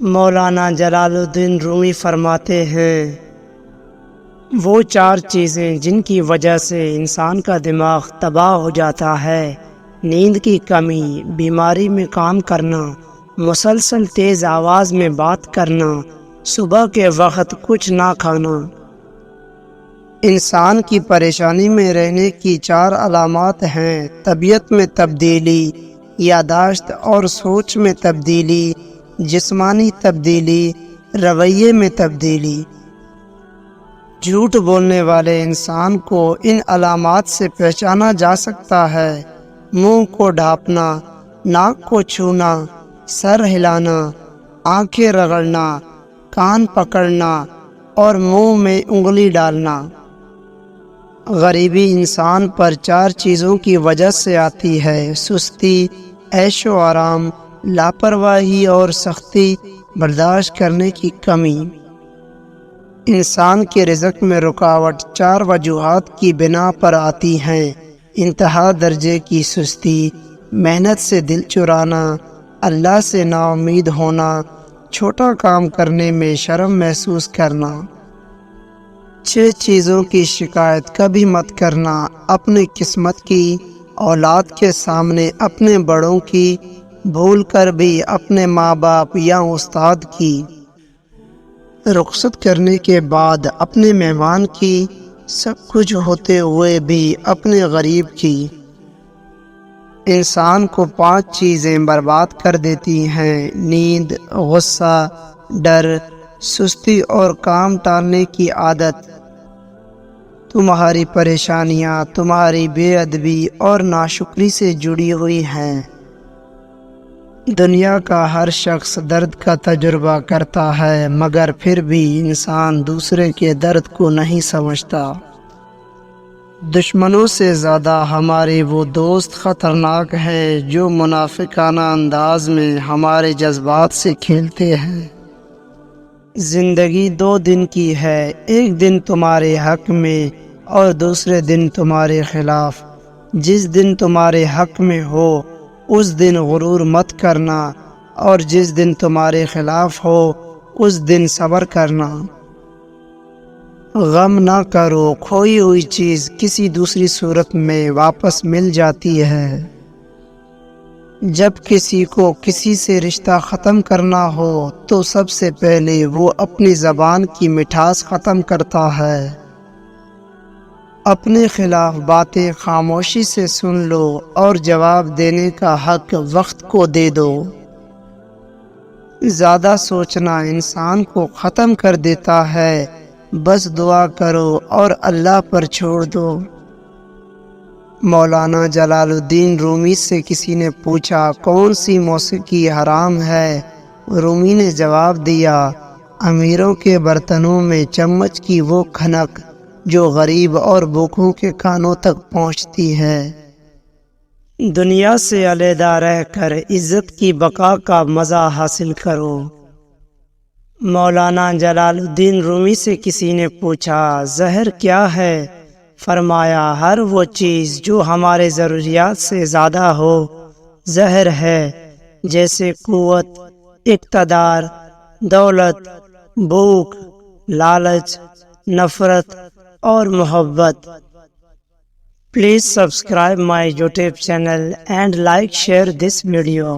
مولانا جلال الدین رومی فرماتے ہیں، وہ 4 چیزیں جن کی وجہ سے انسان کا دماغ تباہ ہو جاتا ہے: نیند کی کمی، بیماری میں کام کرنا، مسلسل تیز آواز میں بات کرنا، صبح کے وقت کچھ نہ کھانا۔ انسان کی پریشانی میں رہنے کی 4 علامات ہیں: طبیعت میں تبدیلی، یادداشت اور سوچ میں تبدیلی، جسمانی تبدیلی، رویے میں تبدیلی۔ جھوٹ بولنے والے انسان کو ان علامات سے پہچانا جا سکتا ہے: منہ کو ڈھانپنا، ناک کو چھونا، سر ہلانا، آنکھیں رگڑنا، کان پکڑنا اور منہ میں انگلی ڈالنا۔ غریبی انسان پر 4 چیزوں کی وجہ سے آتی ہے: سستی، عیش و آرام، لاپرواہی اور سختی برداشت کرنے کی کمی۔ انسان کے رزق میں رکاوٹ 4 وجوہات کی بنا پر آتی ہیں: انتہا درجے کی سستی، محنت سے دل چرانا، اللہ سے نا امید ہونا، چھوٹا کام کرنے میں شرم محسوس کرنا۔ 6 چیزوں کی شکایت کبھی مت کرنا: اپنی قسمت کی، اولاد کے سامنے اپنے بڑوں کی، بھول کر بھی اپنے ماں باپ یا استاد کی، رخصت کرنے کے بعد اپنے مہمان کی، سب کچھ ہوتے ہوئے بھی اپنے غریب کی۔ انسان کو 5 چیزیں برباد کر دیتی ہیں: نیند، غصہ، ڈر، سستی اور کام ٹالنے کی عادت۔ تمہاری پریشانیاں تمہاری بے ادبی اور ناشکری سے جڑی ہوئی ہیں۔ دنیا کا ہر شخص درد کا تجربہ کرتا ہے، مگر پھر بھی انسان دوسرے کے درد کو نہیں سمجھتا۔ دشمنوں سے زیادہ ہمارے وہ دوست خطرناک ہیں جو منافقانہ انداز میں ہمارے جذبات سے کھیلتے ہیں۔ زندگی 2 دن کی ہے، ایک دن تمہارے حق میں اور دوسرے دن تمہارے خلاف۔ جس دن تمہارے حق میں ہو اس دن غرور مت کرنا، اور جس دن تمہارے خلاف ہو اس دن صبر کرنا۔ غم نہ کرو، کھوئی ہوئی چیز کسی دوسری صورت میں واپس مل جاتی ہے۔ جب کسی کو کسی سے رشتہ ختم کرنا ہو تو سب سے پہلے وہ اپنی زبان کی مٹھاس ختم کرتا ہے۔ اپنے خلاف باتیں خاموشی سے سن لو اور جواب دینے کا حق وقت کو دے دو۔ زیادہ سوچنا انسان کو ختم کر دیتا ہے، بس دعا کرو اور اللہ پر چھوڑ دو۔ مولانا جلال الدین رومی سے کسی نے پوچھا، کون سی موسیقی حرام ہے؟ رومی نے جواب دیا، امیروں کے برتنوں میں چمچ کی وہ کھنک جو غریب اور بھوکوں کے کانوں تک پہنچتی ہے۔ دنیا سے علیحدہ رہ کر عزت کی بقا کا مزہ حاصل کرو۔ مولانا جلال الدین رومی سے کسی نے پوچھا، زہر کیا ہے؟ فرمایا، ہر وہ چیز جو ہمارے ضروریات سے زیادہ ہو زہر ہے، جیسے قوت، اقتدار، دولت، بھوک، لالچ، نفرت اور محبت۔ Please subscribe my YouTube channel and like share this video.